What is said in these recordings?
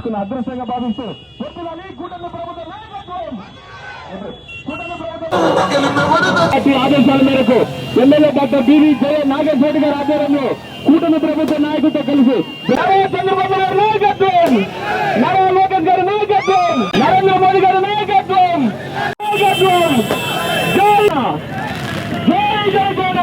తీసుకున్న అదృష్టంగా భావిస్తూ పొద్దులని కూటమి ప్రభుత్వ నాయకత్వం ఆదేశాల మేరకు ఎమ్మెల్యే డాక్టర్ బివి జయ నాగేశ్వరి గారి ఆధ్వర్యంలో కూటమి ప్రభుత్వ నాయకులతో కలిసి చంద్రబాబు గారి నాయకత్వం, నారా లోకేష్ గారి నాయకత్వం, నరేంద్ర మోదీ గారి నాయకత్వం జై జనసేన.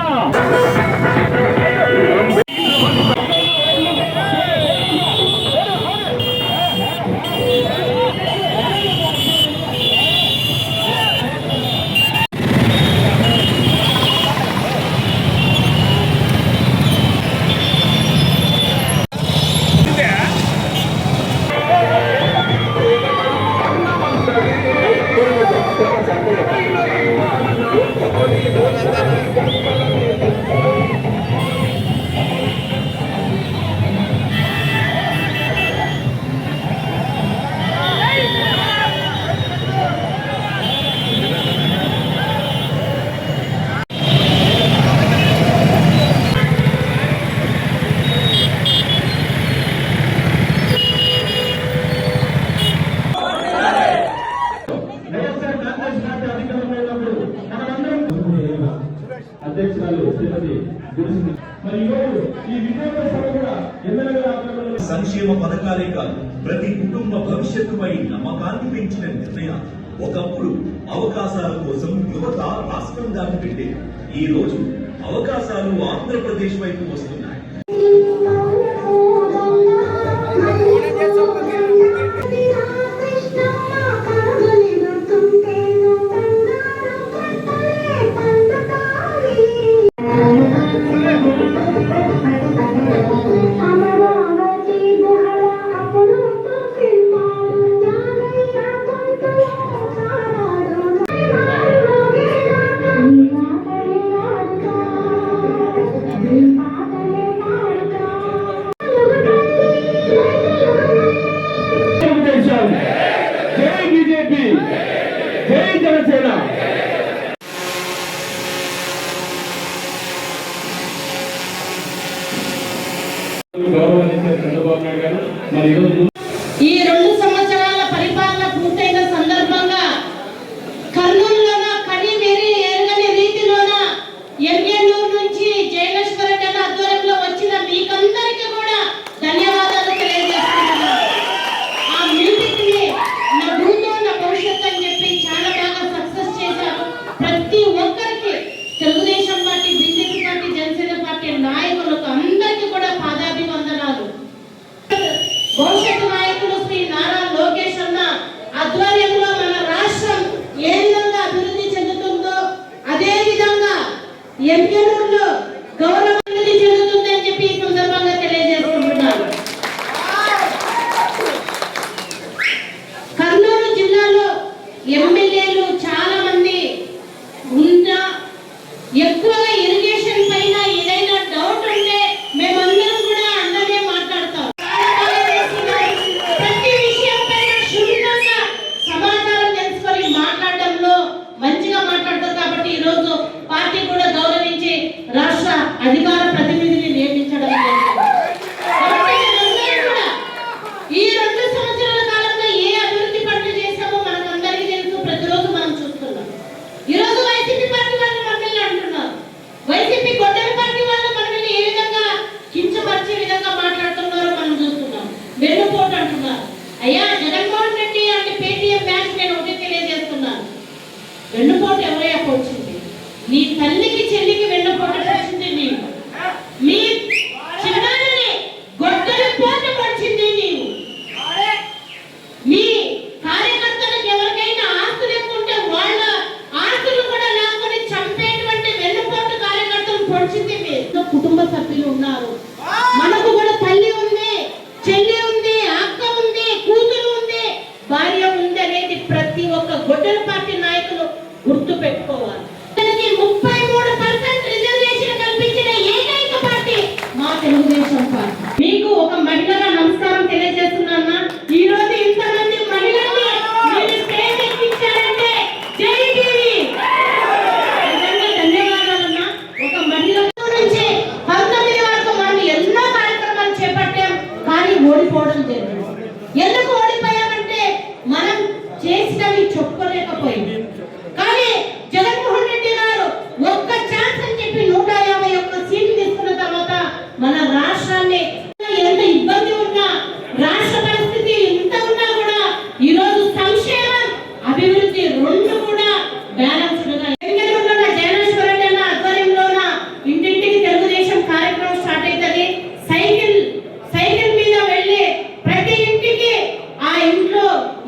సంక్షేమ పథకాలే కాదు, ప్రతి కుటుంబ భవిష్యత్తుపై నమ్మకాన్ని పెంచిన నిర్ణయం. ఒకప్పుడు అవకాశాల కోసం యువత రాష్ట్రం దాటిపెట్టే ఈ రోజు అవకాశాలు ఆంధ్రప్రదేశ్ వైపు వస్తున్నాయి. జై బీజేపీ, జై జనసేన. గౌరవనీయ చంద్రబాబు నాయుడు గారు మరి ఈ 2 సంవత్సరాల పరిపాలన పూర్తయిన సందర్భంగా కర్నూలులోన కనివేరి ఎరగని రీతిలోన ఎమ్మెల్యేల నుంచి జయలక్ష్మి రెడ్డి ఆధ్వర్యంలో వచ్చిన మీకందరికీ కూడా ధన్యవాదాలు తెలియజేస్తున్నాను. ఆ మీటింగ్ ని నా భూతో నా భవిష్యత్తు అని చెప్పి చాలా బాగా సక్సెస్ చేశారు. ప్రతి ఒక్కరికి Telugu Desam party, BJP party, Janasena party నాయకులకు అందరికీ కూడా పాదాభివందనాలు. భవిష్యత్తు నాయకులు శ్రీ నారా లోకేష్ అన్న ఆధ్వర్యంలో మన రాష్ట్రం ఏ విధంగా అభివృద్ధి చెందుతుందో అదే విధంగా ఎంపీలో గౌరవ అభివృద్ధి చెందుతుంది అని చెప్పి ఈ సందర్భంగా తెలియజేస్తున్నారు. కర్నూలు జిల్లాలో ఎమ్మెల్యేలు చాలా మంది ఉన్నా ఎక్కువగా ఇరిగేషన్ పైన ఏదైనా డౌట్ ఉంటే మేమందరం కూడా అందరే మాట్లాడతాం. ప్రతి విషయం పైన క్షుణ్ణంగా సమాచారం తెలుసుకొని మాట్లాడడంలో మంచిగా మాట్లాడతారు. కాబట్టి ఈ రోజు పార్టీ కూడా గౌరవించి రాష్ట్ర అధికార ప్రతినిధిని నియమించడం ఈ 2 సంవత్సరాల కాలంలో ఏ అభివృద్ధి పనులు చేశామో మనకందరికీ తెలుసు. ప్రతిరోజు మనం చూస్తున్నాం. ఈ రోజు వైసీపీ పార్టీ వాళ్ళు మనల్ని అంటున్నారు, వైసీపీ గొడ్డల పార్టీ వాళ్ళు మనల్ని ఏ విధంగా కించపరిచే విధంగా మాట్లాడుతున్నారో మనం చూస్తున్నాం. వెన్నుపోటు అంటున్నారు. అయ్యా జగన్మోహన్ రెడ్డి అంటే పేటీఎం బ్యాంక్ నేను ఒకటి తెలియజేస్తున్నాను. వెన్నుపోటు ఎవరయ్యా పోచింది? నీ తల్లికి చెల్లికి వెన్నుపోటు పోచింది నీవు. మీ చిన్నారిని గొడ్డల పోటు పొడిచింది నీవు. మీ కార్యకర్తలకు ఎవరికైనా ఆస్తులు ఎక్కువ ఉంటే వాళ్ళ ఆస్తులు కూడా లాక్కొని చంపేటువంటి వెన్నుపోటు కార్యకర్తలు పొడిచింది మీరు. కుటుంబ సభ్యులు ఉన్నారు, మనకు కూడా తల్లి ఉంది, చెల్లి ఉంది, అక్క ఉంది, కూతురు ఉంది, భార్య ఉంది అనేది ప్రతి ఒక్క గొడ్డల పార్టీ నాయకులు గుర్తు పెట్టుకోవాలి. 33% రిజర్వేషన్ కల్పించిన ఏకైక పార్టీ మా తెలుగుదేశం పార్టీ. మీకు ఒక మహిళగా నమస్కారం తెలియజేస్తున్నా. ఈ రోజు ఇంతమంది మహిళల్ని మీరు స్టేజ్ ఎక్కించారంటే జై టీవీ, నిజంగా ధన్యవాదాలన్నా. ఒక మహిళ నుంచి 19 వరకు మనం ఎన్నో కార్యక్రమాలు చేపట్టాం, కానీ ఓడిపోవడం జరిగింది. ఎందుకు రాష్ట్రాన్ని ఎంత ఇబ్బంది ఉన్నా, రాష్ట్ర పరిస్థితి ఎంత ఉన్నా కూడా ఈ రోజు సంక్షేమం అభివృద్ధి రెండు కూడా బ్యాలెన్స్ గా జయనేశ్వరరెడ్డి ఆధ్వర్యంలోన ఇంటింటికి తెలుగుదేశం కార్యక్రమం స్టార్ట్ అవుతుంది. సైకిల్ మీద వెళ్ళి ప్రతి ఇంటికి ఆ ఇంట్లో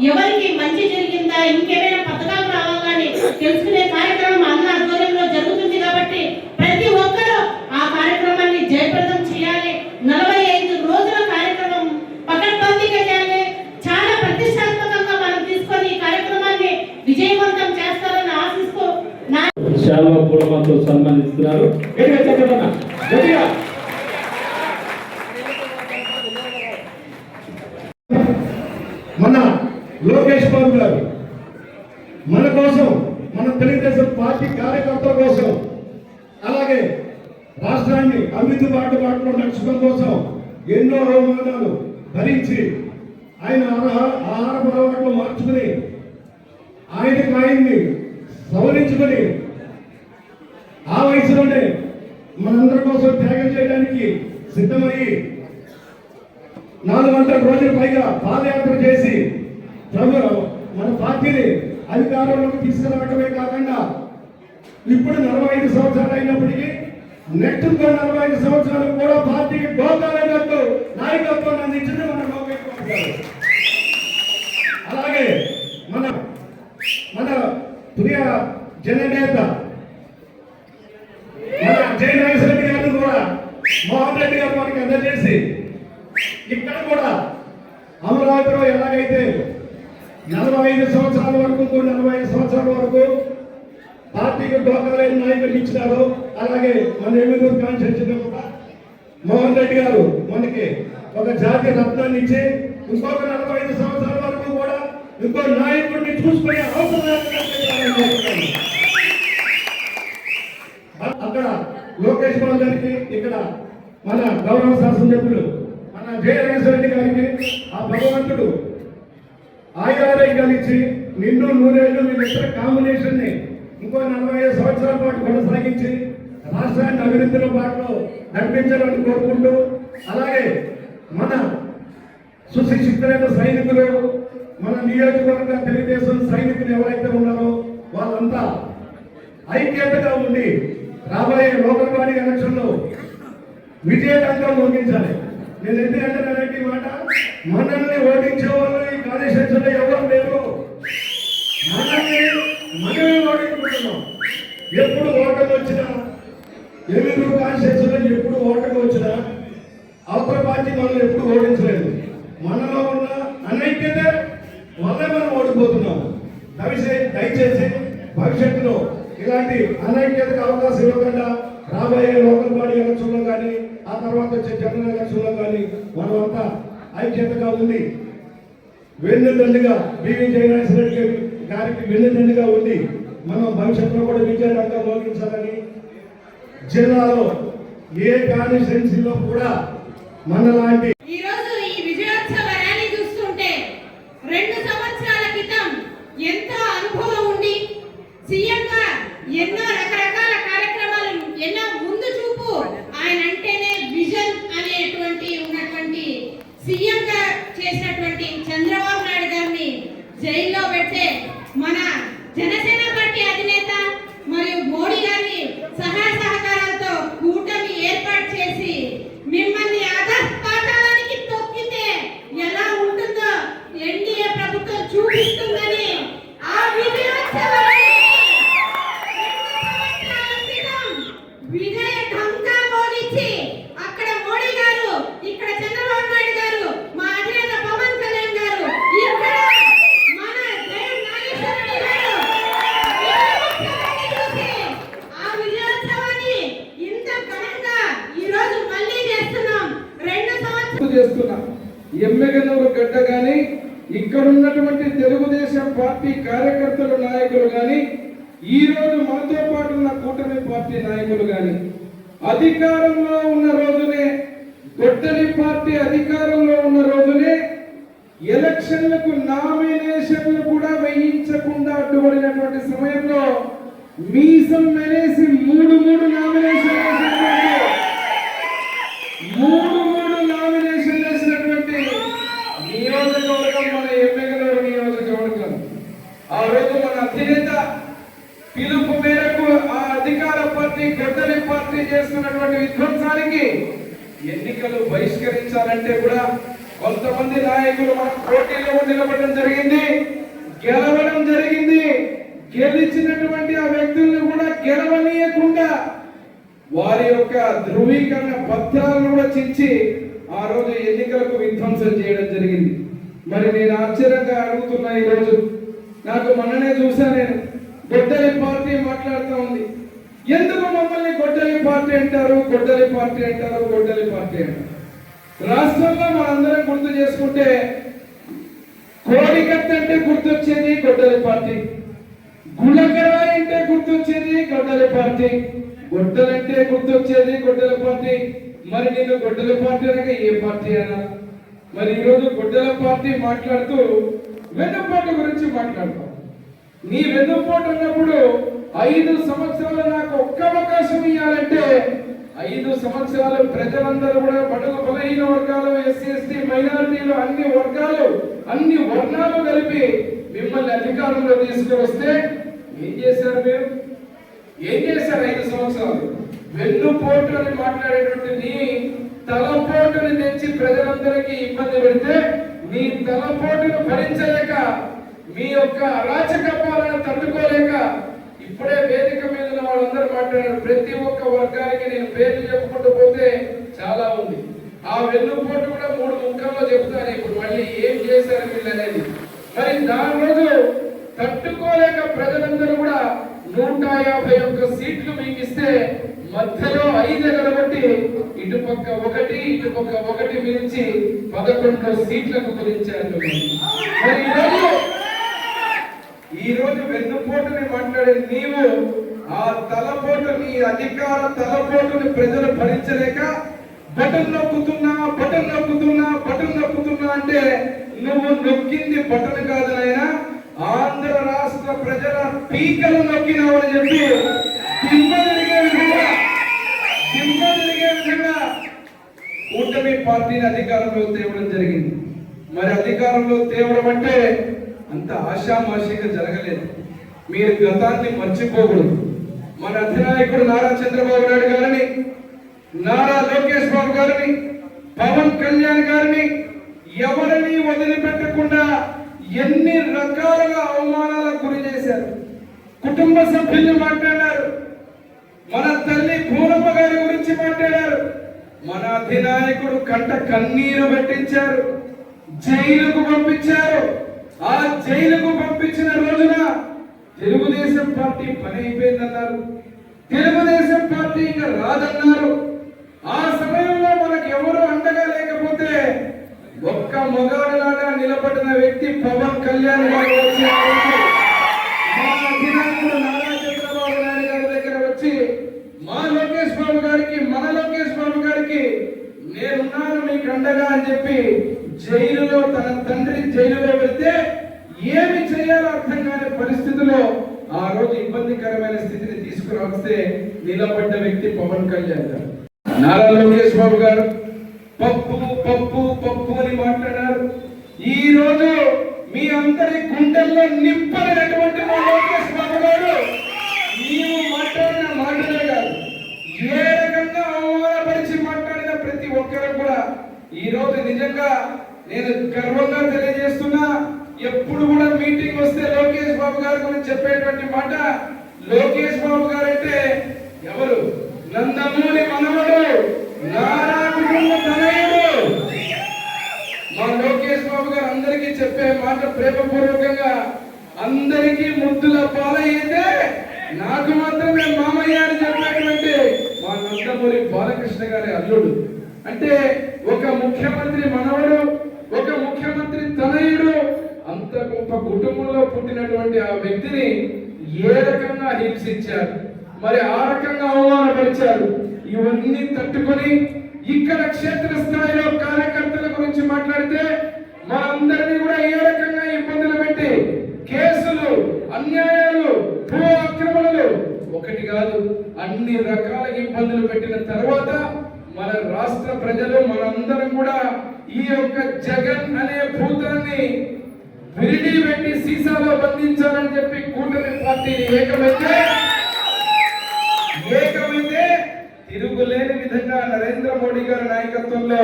ఎవరికి మంచి జరిగిందా, ఇంకేమైనా పథకాలు రావాలని తెలుసుకునే కార్యక్రమం అన్న ఆధ్వర్యంలో జరుగుతుంది. కాబట్టి ప్రతి ఒక్కరూ ఆ కార్యక్రమాన్ని జయప్రదం చేయాలి. 45 రోజుల కార్యక్రమం పకడ్బందీగా చేయాలి. చాలా ప్రతిష్టాత్మకంగా మనం తీసుకొని ఈ కార్యక్రమాన్ని విజయవంతం చేస్తారని ఆశిస్తూ శాల్వ పూలమాలతో సన్మానిస్తున్నారు. గట్టిగా చెప్పండి, గట్టిగా. మన లోకేష్ బాబు గారు మన కోసం, మన తెలుగుదేశం పార్టీ కార్యకర్తల కోసం, అలాగే రాష్ట్రాన్ని అభివృద్ధి బాటలో నడుచుకోవడం కోసం ఎన్నో అవమానాలు భరించి ఆయన ఆహార అలవాట్లు మార్చుకుని ఆయన్ని సవరించుకొని ఆ వయసులోనే మనందరి కోసం త్యాగం చేయడానికి సిద్ధమయ్యి 400 రోజుల పైగా పాదయాత్ర చేసి మన పార్టీని అధికారంలోకి తీసుకురావడమే కాకుండా ఇప్పుడు 45 సంవత్సరాలు అయినప్పటికీ నెక్స్ట్ 45 సంవత్సరాలు కూడా పార్టీకి గోకాలేనట్టు నాయకత్వాన్ని అందించింది మన లోకేష్ బాబు గారు. అలాగే మన ప్రియ జననేత మన జయనాగేశ్వరరెడ్డి గారిని కూడా మోహన్ రెడ్డి గారు మనకి అందజేసి ఇక్కడ కూడా అమరావతిలో ఎలాగైతే 45 సంవత్సరాల వరకు 45 సంవత్సరాల వరకు పార్టీకి డోకాలైన నాయకులు ఇచ్చినారు. అలాగే మన ఎమ్మెల్యేలు కాన్స్టిట్యూన్సీలో కూడా మోహన్ రెడ్డి గారు మనకి ఒక జాతీయ రత్నాన్ని ఇచ్చి ఇంకొక 45 సంవత్సరాల వరకు కూడా ఇంకో నాయకుడిని చూసుకునే అవసరం అక్కడ లోకేష్ బాబు గారికి, ఇక్కడ మన గౌరవ శాసనసభ్యులు మన జయనాగేశ్వరరెడ్డి గారికి ఆ భగవంతుడు ఆయురారోగ్యాలు ఇచ్చి నిన్ను నూరేళ్లు వీళ్ళిద్దరు కాంబినేషన్ ని ఇంకో 45 సంవత్సరాల పాటు కొనసాగించి రాష్ట్రాన్ని అభివృద్ధిలో పాటలో నడిపించాలని కోరుకుంటూ, అలాగే మన సుశిక్షితులైన సైనికులు, మన నియోజకవర్గ తెలుగుదేశం సైనికులు ఎవరైతే ఉన్నారో వాళ్ళంతా ఐక్యతగా ఉండి రాబోయే లోకల్ బాడీ ఎలక్షన్ లో విజయవంతంగా ముగించాలి. నేను ఎందుకంటే మాట, మనల్ని ఓడించే వాళ్ళు ఈ కాన్స్టిట్యూన్సీలో ఎవరు లేరు. మనమే ఓడించుకుంటున్నాం. ఎప్పుడు ఓటమి వచ్చినా, ఎలుగురు కాన్స్టిట్యూన్సీలో ఎప్పుడు ఓటమి వచ్చినా అవతల పార్టీ మనల్ని ఎప్పుడు ఓడించలేదు. మనలో ఉన్న అనైక్యత వల్లే మనం ఓడిపోతున్నాం. దయచేసి భవిష్యత్తులో ఇలాంటి అనైక్యతకు అవకాశం ఇవ్వకుండా రాబోయే లోకల్ బాడీ ఎలక్షన్లో కానీ ఆ తర్వాత వచ్చే జనరల్ ఎలక్షన్లో కానీ మనమంతా ఐక్యతగా ఉంది వెన్నుదండుగా బివి జయనాగేశ్వరరెడ్డి గారికి వెన్నుదండుగా ఉంది మనం భవిష్యత్తులో కూడా విజయవంతంగా మోగించాలని, జిల్లాలో ఏ కాన్స్టిట్యున్సీలో కూడా మనలాంటి ఎన్నో రకరకాల కార్యక్రమాలు, ఎన్నో ముందు చూపు, ఆయన అంటేనే విజన్ అనేటువంటి ఉన్నటువంటి సీఎం గా చేసినటువంటి చంద్రబాబు నాయుడు గారిని జైల్లో పెట్టే మన జనసేన పార్టీ అధినేత మరియు మోడీ గారిని సహాయ సహకారాలతో కూటమి ఏర్పాటు చేసి మిమ్మల్ని అధపాతాళానికి తొక్కితే ఎలా ఉంటుందో ఎన్డీఏ ప్రభుత్వం చూపిస్తుందని ఆ విజయోత్సవం విజయ ఢంకా మోగించి అక్కడ మోడీ గారు, ఇక్కడ చంద్రబాబు నాయుడు గారు, మా అధినేత పవన్ కళ్యాణ్ గారు, ఇక్కడ మన జయనాగేశ్వరరెడ్డి గారు చూసి ఆ విజయోత్సవాన్ని ఇంత ఘనంగా ఈ రోజు మళ్ళీ చేస్తున్నాం. 2 సంవత్సరాలు చేస్తున్నాం. ఎమ్మెగనూరు గడ్డ గాని, ఇక్కడ ఉన్నటువంటి తెలుగుదేశం పార్టీ కార్యకర్తలు, నాయకులు గాని, ఈ రోజు మనతో పాటు ఉన్న కూటమి పార్టీ నాయకులు గాని అధికారంలో ఉన్న రోజునే, గొడ్డలి పార్టీ అధికారంలో ఉన్న రోజునే ఎలక్షన్లకు నామినేషన్లు కూడా వేయించకుండా అడ్డుపడినటువంటి సమయంలో మీసం మెనేసి 3 నామినేషన్లు 3 అధినేత పిలుపు మేరకు ఆ అధికార పార్టీ గొడ్డలి పార్టీ చేస్తున్నటువంటి విధ్వంసానికి ఎన్నికలు బహిష్కరించాలంటే కూడా కొంతమంది నాయకులు మన పోటీలో నిలబడడం జరిగింది, గెలవడం జరిగింది. గెలిచినటువంటి ఆ వ్యక్తులను కూడా గెలవనీయకుండా వారి యొక్క ధృవీకరణ పత్రాలను కూడా చించి ఆ రోజు ఎన్నికలకు విధ్వంసం చేయడం జరిగింది. మరి నేను ఆశ్చర్యంగా అడుగుతున్నా, ఈ రోజు నాకు మొన్ననే చూసా, నేను గొడ్డలి పార్టీ మాట్లాడుతూ ఉంది. ఎందుకు మమ్మల్ని గొడ్డలి పార్టీ అంటారు, గొడ్డలి పార్టీ అంటారు, గొడ్డలి పార్టీ అంటారు? రాష్ట్రంలో మనందరం గుర్తు చేసుకుంటే కోడికత్తి అంటే గుర్తొచ్చేది గొడ్డలి పార్టీ, గులకరాయి అంటే గుర్తొచ్చేది గొడ్డలి పార్టీ, గొడ్డలంటే గుర్తొచ్చేది గొడ్డలి పార్టీ. మరి నేను గొడ్డలి పార్టీ అనగా ఏ పార్టీ అన్నా? మరి ఈరోజు గొడ్డల పార్టీ మాట్లాడుతూ వెన్నుపోటు గురించి మాట్లాడతాం. నీ వెన్నుపోటు ఉన్నప్పుడు 5 సంవత్సరాలు నాకు ఒక్క అవకాశం ఇవ్వాలంటే 5 సంవత్సరాలు ప్రజలందరూ కూడా బడుగు బలహీన వర్గాలు, ఎస్సీ ఎస్టీ మైనారిటీలు, అన్ని వర్గాలు, అన్ని వర్ణాలు కలిపి మిమ్మల్ని అధికారంలో తీసుకువస్తే ఏం చేశారు? మీరు ఏం చేశారు? 5 సంవత్సరాలు వెన్నుపోటు అని మాట్లాడేటువంటి నీ తలపోటుని తెచ్చి ప్రజలందరికీ ఇబ్బంది పెడితే నీ తలపోటును భరించలేక, మీ యొక్క అరాచక పాలన తట్టుకోలేక ఇప్పుడే వేదిక మీద ఉన్న వాళ్ళందరూ మాట్లాడారు. ప్రతి ఒక్క వర్గానికి నేను పేర్లు చెప్పుకుంటూ పోతే చాలా ఉంది. ఆ వెన్నుపోటు కూడా 3 ముక్కల్లో చెప్తాను ఇప్పుడు మళ్ళీ ఏం చేశారు వీళ్ళు అనేది. మరి దాని రోజు తట్టుకోలేక ప్రజలందరూ కూడా 151 సీట్లు మీకు ఇస్తే మధ్యలో 5 ఎగరగొట్టి ఇటుపక్క 1 ఇటుపక్క 1 మించి 11 సీట్లకు గురించారు. మరి ఈ రోజు వెన్నుపోటుని మాట్లాడే నీవు ఆ తలపోటు, నీ అధికార తలపోటుని ప్రజలు భరించలేక బటన్ నొక్కుతున్నా అంటే నువ్వు నొక్కింది బటన్ కాదు నాయనా, ఆంధ్ర రాష్ట్ర ప్రజల పీకలు నొక్కినావు అని చెప్పి దిమ్మ తిరిగే విధంగా కూటమి పార్టీని అధికారంలో తేవడం జరిగింది. మరి అధికారంలో తేవడం అంటే అంత ఆషామాషిగా జరగలేదు. మీరు గతాన్ని మర్చిపోకూడదు. మన అధినాయకుడు నారా చంద్రబాబు నాయుడు గారిని, నారా లోకేష్ బాబు గారిని, పవన్ కళ్యాణ్ గారిని ఎవరిని వదిలిపెట్టకుండా ఎన్ని రకాలుగా అవమానాలకు గురి చేశారు. కుటుంబ సభ్యులు మాట్లాడారు, మన తల్లి పూనమ్మ గారి గురించి మాట్లాడారు, మన అధినాయకుడు కంట కన్నీరు పెట్టించారు, జైలుకు పంపించారు. ఆ జైలుకు పంపించిన రోజున తెలుగుదేశం పార్టీ పని అయిపోయిందన్నారు, తెలుగుదేశం పార్టీ ఇంకా రాదన్నారు. ఆ సమయంలో మనకు ఎవరు అండగా లేకపోతే ఒక్క మగాడులాగా నిలబడిన వ్యక్తి పవన్ కళ్యాణ్ గారు వచ్చి మా అధినాయకుడు నారా చంద్రబాబు నాయుడు గారి దగ్గర వచ్చి మా లోకేష్ బాబు గారికి, మన లోకేష్ బాబు గారికి నేనున్నాను మీకు అండగా అని చెప్పి జైలులో, తన తండ్రి జైలులో వెళ్తే ఏమి చేయాలో అర్థం కాని పరిస్థితిలో ఆ రోజు ఇబ్బందికరమైన స్థితిని తీసుకురావస్తే నిలబడ్డ వ్యక్తి పవన్ కళ్యాణ్ గారు. నారా లోకేష్ బాబు గారు పప్పు పప్పు పప్పు అని మాట్లాడారు. ఈ రోజు మీ అందరి గుండెల్లో నింపడినటువంటి మా లోకేష్ బాబు గారు నీవు మాట్లాడిన మాటలే కాదు, ఏ రకంగా అవమానపరిచి మాట్లాడిన ప్రతి ఒక్కరు కూడా ఈ రోజు నిజంగా నేను గర్వంగా తెలియజేస్తున్నా. ఎప్పుడు కూడా మీటింగ్ వస్తే లోకేష్ బాబు గారి గురించి చెప్పేటువంటి మాట, లోకేష్ బాబు గారు అంటే ఎవరు? నందమూరి మనవడు, నారా కుటుంబ తనయుడు. మా లోకేష్ బాబు గారు అందరికీ చెప్పే మాట ప్రేమపూర్వకంగా, అందరికీ ముద్దుల పాలయ్యితే నాకు మాత్రమే మామయ్య అని చెప్పినటువంటి మా నందమూరి బాలకృష్ణ గారి అల్లుడు. అంటే ఒక ముఖ్యమంత్రి మనవడు, ఒక ముఖ్యమంత్రి తనయుడు, అంత గొప్ప కుటుంబంలో పుట్టినటువంటి ఆ వ్యక్తిని ఏ రకంగా హింసించారు, మరి ఆ రకంగా అవమానపరిచారు. ఇవన్నీ తట్టుకొని ఇక్కడ క్షేత్ర స్థాయిలో కార్యకర్తల గురించి మాట్లాడితే మనందరినీ కూడా ఏ రకంగా ఇబ్బందులు పెట్టి కేసులు, అన్యాయాలు, భూ ఆక్రమణలు ఒకటి కాదు అన్ని రకాల ఇబ్బందులు పెట్టిన తర్వాత మన రాష్ట్ర ప్రజలు మనందరం కూడా ఈ యొక్క జగన్ అనే భూతాన్ని విరిడి పెట్టి సీసాలో బంధించాలని చెప్పి కూటమి పార్టీ ఏకమైతే తిరుగులేని విధంగా నరేంద్ర మోడీ గారి నాయకత్వంలో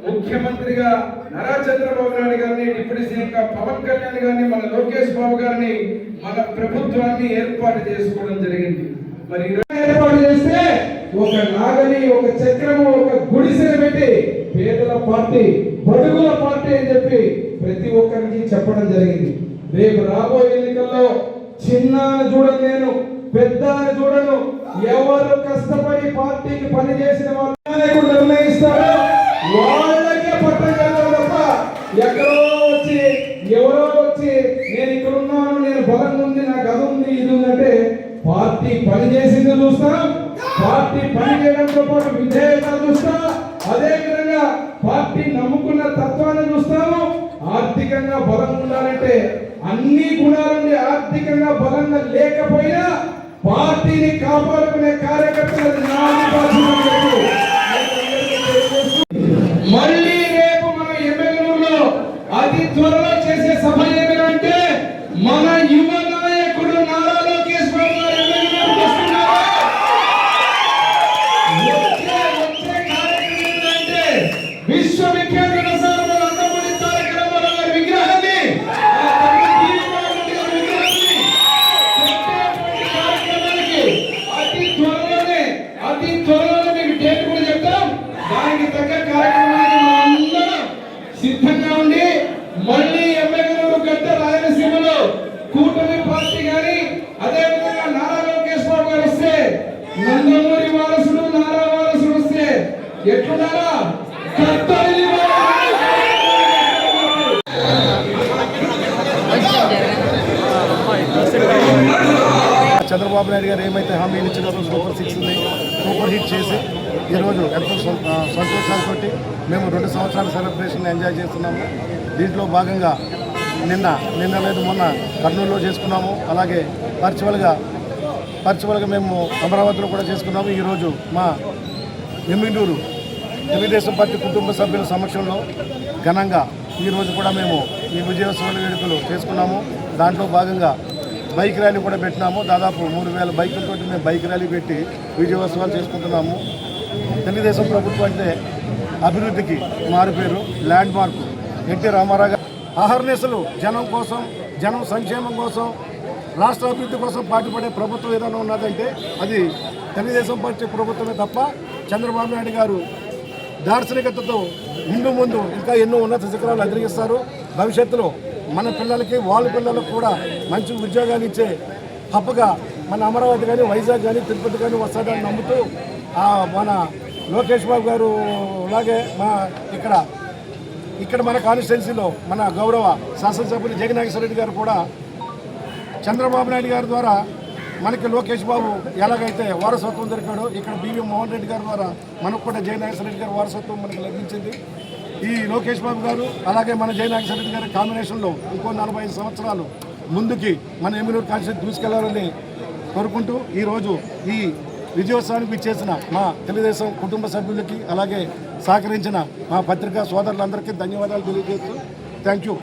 ముఖ్యమంత్రిగా నారా చంద్రబాబు నాయుడు గారిని, డిప్యూటీ సీఎంగా పవన్ కళ్యాణ్ గారిని, మన లోకేష్ బాబు గారిని, మన ప్రభుత్వాన్ని ఏర్పాటు చేసుకోవడం జరిగింది. మరి ఏర్పాటు చేస్తే ఒక నాగలి, ఒక చక్రము, ఒక గుడిసెను పెట్టి పేదల పార్టీ, బడుగుల పార్టీ అని చెప్పి ప్రతి ఒక్కరికి చెప్పడం జరిగింది. రేపు రాబోయే ఎన్నికల్లో చిన్న చూడను, నేను పెద్ద చూడను, ఎవరు కష్టపడి పార్టీకి పని చేసిన వాళ్ళు నిర్ణయిస్తారో వాళ్ళకే పట్టం చేస్తారు తప్ప ఎక్కడో వచ్చి ఎవరో వచ్చి నేను ఇక్కడ ఉన్నాను, నేను బలం ఉంది, నాకు అది ఉంది, ఇది ఉందంటే పార్టీ పని చేసింది చూస్తాం, పార్టీ పని చేయడంతో పాటు విధేయతను చూస్తాం, అదే విధంగా పార్టీ నమ్ముకున్న తత్వాన్ని చూస్తాము. ఆర్థికంగా బలం ఉండాలంటే అన్ని గుణాలుండి ఆర్థికంగా బలంగా లేకపోయినా పార్టీని కాపాడుకునే కార్యకర్తలు మళ్ళీ రేపు మన ఎమ్మెల్యేలో అతి త్వరలో చేసే సభ ఏమిటంటే మన యువ నాయకుడు నారా లోకేష్ బాబు గారు ఎమ్మెల్యేలకు వస్తున్నారు. వచ్చే కార్యక్రమం ఏంటంటే విశ్వవిఖ్యాత నరసారావు నందమూరి తారక రామారావు గారి విగ్రహాన్ని అతి త్వరలోనే మీకు డేట్ కూడా చెప్తాం. దానికి తగ్గ కార్యక్రమానికి మనందరం సిద్ధంగా ఉండి మళ్ళీ ఎమ్మెల్యేలు గడ్డ రాయలసీమలో కూటమి పార్టీ కానీ అదేవిధంగా నారా లోకేష్ బాబు గారు వస్తే, నందమూరి వారసుడు, నారా వారసుడు వస్తే ఎట్లున్నారా చంద్రబాబు నాయుడు గారు ఏమైతే హామీలు ఇచ్చినారో సూపర్ 6ని సూపర్ హిట్ చేసి ఈరోజు ఎంతో సంతోషాలతో మేము 2 సంవత్సరాల సెలబ్రేషన్ ఎంజాయ్ చేస్తున్నాము. దీంట్లో భాగంగా నిన్న లేదు మొన్న కర్నూలులో చేసుకున్నాము. అలాగే వర్చువల్గా మేము అమరావతిలో కూడా చేసుకున్నాము. ఈరోజు మా ఎమ్మిగనూరు తెలుగుదేశం పార్టీ కుటుంబ సభ్యుల సమక్షంలో ఘనంగా ఈరోజు కూడా మేము ఈ విజయోత్సవాల వేడుకలు చేసుకున్నాము. దాంట్లో భాగంగా బైక్ ర్యాలీ కూడా పెట్టినాము. దాదాపు 3000 బైకులతో మేము బైక్ ర్యాలీ పెట్టి విజయోత్సవాలు చేసుకుంటున్నాము. తెలుగుదేశం ప్రభుత్వం అంటే అభివృద్ధికి మారుపేరు, ల్యాండ్ మార్క్. ఎన్టీ రామారావు గారు అహర్నిశలు జనం కోసం, జనం సంక్షేమం కోసం, రాష్ట్ర అభివృద్ధి కోసం పాటుపడే ప్రభుత్వం ఏదైనా ఉన్నదంటే అది తెలుగుదేశం పార్టీ ప్రభుత్వమే తప్ప చంద్రబాబు నాయుడు గారు దార్శనికతతో ముందు ఇంకా ఎన్నో ఉన్నత శిఖరాలు అధిగమిస్తారు. భవిష్యత్తులో మన పిల్లలకి, వాళ్ళ పిల్లలకు కూడా మంచి ఉద్యోగాలు ఇచ్చే హబ్బగా మన అమరావతి కానీ, వైజాగ్ కానీ, తిరుపతి కానీ వస్తాడని నమ్ముతూ మన లోకేష్ బాబు గారు, అలాగే ఇక్కడ మన కాన్స్టిట్యున్సీలో మన గౌరవ శాసనసభ్యులు జగన్నాథ్ రెడ్డి గారు కూడా చంద్రబాబు నాయుడు గారి ద్వారా మనకి లోకేష్ బాబు ఎలాగైతే వారసత్వం దొరికాడో ఇక్కడ బివి మోహన్ రెడ్డి గారి ద్వారా మనకు కూడా జగన్నాథ్ రెడ్డి గారి వారసత్వం మనకు లభించింది. ఈ లోకేష్ బాబు గారు అలాగే మన జగన్నాథ్ రెడ్డి గారి కాంబినేషన్లో ఇంకో 45 సంవత్సరాలు ముందుకి మన ఎమ్మెల్యేలు కాన్స్టిట్యూన్సీ తీసుకెళ్లాలని కోరుకుంటూ ఈరోజు ఈ విజయోత్సవానికి ఇచ్చేసిన మా తెలుగుదేశం కుటుంబ సభ్యులకి అలాగే సహకరించిన మా పత్రికా సోదరులందరికీ ధన్యవాదాలు తెలియజేస్తూ థ్యాంక్ యూ.